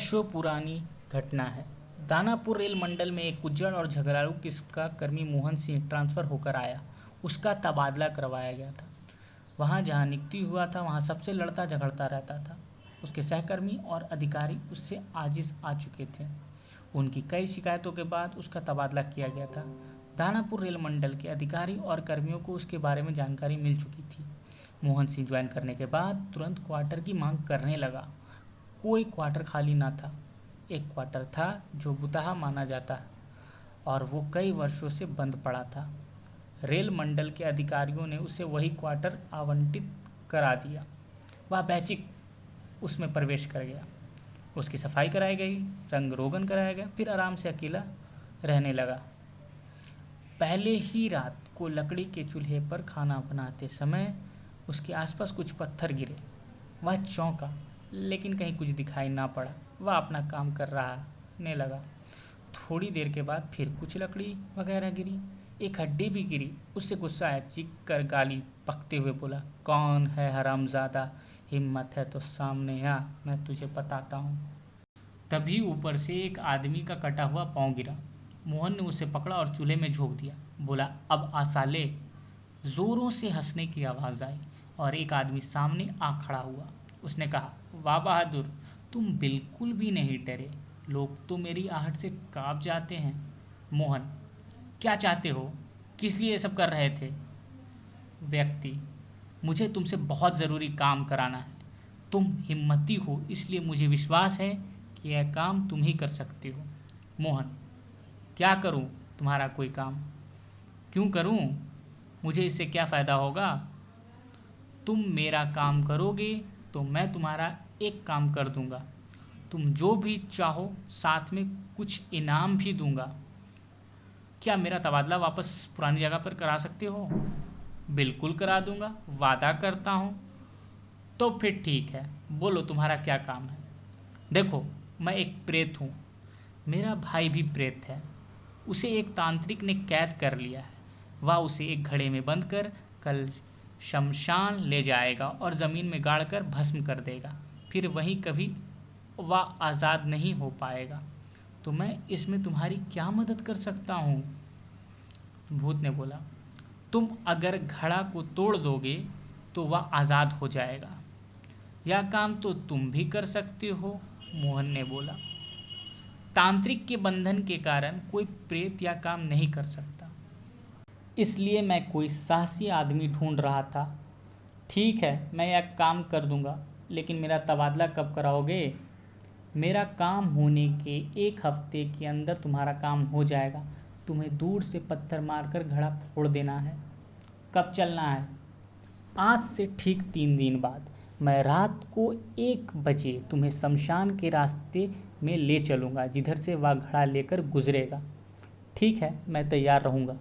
वर्षों पुरानी घटना है। दानापुर रेल मंडल में एक उज्जड़ और झगड़ालू किस्म का कर्मी मोहन सिंह ट्रांसफर होकर आया। उसका तबादला करवाया गया था। वहाँ जहाँ नियुक्ति हुआ था वहाँ सबसे लड़ता झगड़ता रहता था। उसके सहकर्मी और अधिकारी उससे आजिज आ चुके थे। उनकी कई शिकायतों के बाद उसका तबादला किया गया था। दानापुर रेल मंडल के अधिकारी और कर्मियों को उसके बारे में जानकारी मिल चुकी थी। मोहन सिंह ज्वाइन करने के बाद तुरंत क्वार्टर की मांग करने लगा। कोई क्वार्टर खाली ना था। एक क्वार्टर था जो बुताहा माना जाता है और वो कई वर्षों से बंद पड़ा था। रेल मंडल के अधिकारियों ने उसे वही क्वार्टर आवंटित करा दिया। वह बैचिक उसमें प्रवेश कर गया। उसकी सफाई कराई गई, रंग रोगन कराया गया, फिर आराम से अकेला रहने लगा। पहले ही रात को लकड़ी के चूल्हे पर खाना बनाते समय उसके आसपास कुछ पत्थर गिरे। वह चौंका, लेकिन कहीं कुछ दिखाई ना पड़ा। वह अपना काम कर रहने लगा। थोड़ी देर के बाद फिर कुछ लकड़ी वगैरह गिरी। एक हड्डी भी गिरी। उससे गुस्सा आया। चीख कर गाली बकते हुए बोला, कौन है हरामजादा? हिम्मत है तो सामने आ, मैं तुझे बताता हूँ। तभी ऊपर से एक आदमी का कटा हुआ पाँव गिरा। मोहन ने उसे पकड़ा और चूल्हे में झोंक दिया। बोला, अब आ साले। जोरों से हंसने की आवाज़ आई और एक आदमी सामने आ खड़ा हुआ। उसने कहा, वाह बहादुर, तुम बिल्कुल भी नहीं डरे। लोग तो मेरी आहट से कांप जाते हैं। मोहन, क्या चाहते हो? किस लिए ये सब कर रहे थे? व्यक्ति, मुझे तुमसे बहुत ज़रूरी काम कराना है। तुम हिम्मती हो, इसलिए मुझे विश्वास है कि यह काम तुम ही कर सकते हो। मोहन, क्या करूं तुम्हारा कोई काम? क्यों करूं? मुझे इससे क्या फ़ायदा होगा? तुम मेरा काम करोगे तो मैं तुम्हारा एक काम कर दूंगा। तुम जो भी चाहो साथ में कुछ इनाम भी दूंगा। क्या मेरा तबादला वापस पुरानी जगह पर करा सकते हो? बिल्कुल करा दूंगा, वादा करता हूँ। तो फिर ठीक है, बोलो तुम्हारा क्या काम है? देखो, मैं एक प्रेत हूँ। मेरा भाई भी प्रेत है। उसे एक तांत्रिक ने कैद कर लिया है। वह उसे एक घड़े में बंद कर कल शमशान ले जाएगा और ज़मीन में गाड़कर भस्म कर देगा। फिर वहीं कभी वह आज़ाद नहीं हो पाएगा। तो मैं इसमें तुम्हारी क्या मदद कर सकता हूँ? भूत ने बोला, तुम अगर घड़ा को तोड़ दोगे तो वह आज़ाद हो जाएगा। यह काम तो तुम भी कर सकते हो, मोहन ने बोला। तांत्रिक के बंधन के कारण कोई प्रेत यह काम नहीं कर सकता, इसलिए मैं कोई साहसी आदमी ढूंढ रहा था। ठीक है, मैं यह काम कर दूंगा, लेकिन मेरा तबादला कब कराओगे? मेरा काम होने के एक हफ्ते के अंदर तुम्हारा काम हो जाएगा। तुम्हें दूर से पत्थर मारकर घड़ा फोड़ देना है। कब चलना है? आज से ठीक 3 दिन बाद। मैं रात को 1 बजे तुम्हें शमशान के रास्ते में ले चलूँगा, जिधर से वह घड़ा लेकर गुजरेगा। ठीक है, मैं तैयार रहूँगा।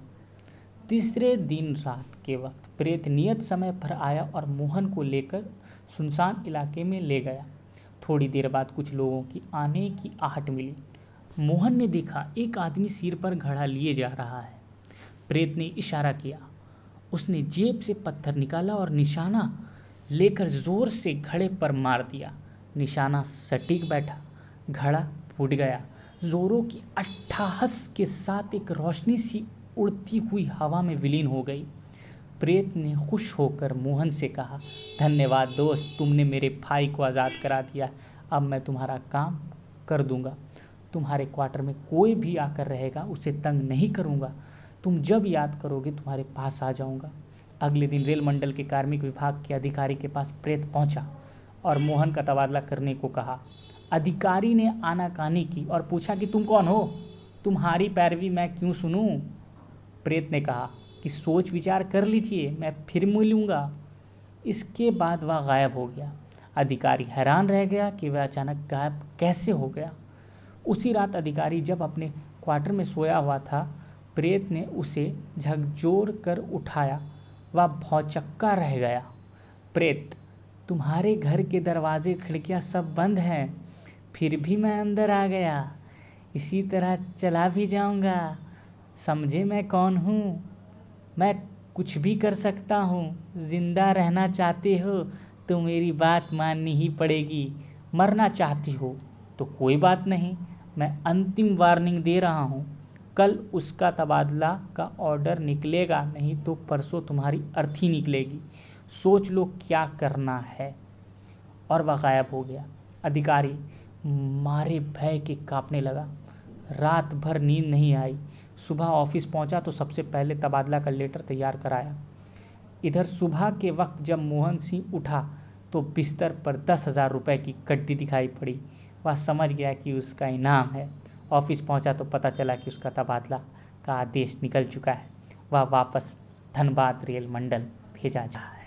तीसरे दिन रात के वक्त प्रेत नियत समय पर आया और मोहन को लेकर सुनसान इलाके में ले गया। थोड़ी देर बाद कुछ लोगों की आने की आहट मिली। मोहन ने देखा एक आदमी सिर पर घड़ा लिए जा रहा है। प्रेत ने इशारा किया। उसने जेब से पत्थर निकाला और निशाना लेकर जोर से घड़े पर मार दिया। निशाना सटीक बैठा। घड़ा फूट गया। जोरों की अट्टहास के साथ एक रोशनी सी उड़ती हुई हवा में विलीन हो गई। प्रेत ने खुश होकर मोहन से कहा, धन्यवाद दोस्त, तुमने मेरे भाई को आज़ाद करा दिया। अब मैं तुम्हारा काम कर दूंगा। तुम्हारे क्वार्टर में कोई भी आकर रहेगा उसे तंग नहीं करूंगा। तुम जब याद करोगे तुम्हारे पास आ जाऊंगा। अगले दिन रेल मंडल के कार्मिक विभाग के अधिकारी के पास प्रेत पहुंचा और मोहन का तबादला करने को कहा। अधिकारी ने आनाकानी की और पूछा कि तुम कौन हो? तुम्हारी पैरवी मैं क्यों सुनूं? प्रेत ने कहा कि सोच विचार कर लीजिए, मैं फिर मिलूंगा। इसके बाद वह गायब हो गया। अधिकारी हैरान रह गया कि वह अचानक गायब कैसे हो गया। उसी रात अधिकारी जब अपने क्वार्टर में सोया हुआ था, प्रेत ने उसे झकझोर कर उठाया। वह भौचक्का रह गया। प्रेत, तुम्हारे घर के दरवाजे खिड़कियां सब बंद हैं, फिर भी मैं अंदर आ गया। इसी तरह चला भी जाऊंगा। समझे मैं कौन हूँ? मैं कुछ भी कर सकता हूँ। जिंदा रहना चाहते हो तो मेरी बात माननी ही पड़ेगी। मरना चाहती हो तो कोई बात नहीं, मैं अंतिम वार्निंग दे रहा हूँ, कल उसका तबादला का ऑर्डर निकलेगा, नहीं तो परसों तुम्हारी अर्थी निकलेगी। सोच लो क्या करना है। और वह गायब हो गया। अधिकारी मारे भय के कांपने लगा। रात भर नींद नहीं आई। सुबह ऑफिस पहुंचा तो सबसे पहले तबादला का लेटर तैयार कराया। इधर सुबह के वक्त जब मोहन सिंह उठा तो बिस्तर पर 10,000 रुपये की कड्डी दिखाई पड़ी। वह समझ गया कि उसका इनाम है। ऑफिस पहुंचा तो पता चला कि उसका तबादला का आदेश निकल चुका है। वह वापस धनबाद रेल मंडल भेजा जा रहा है।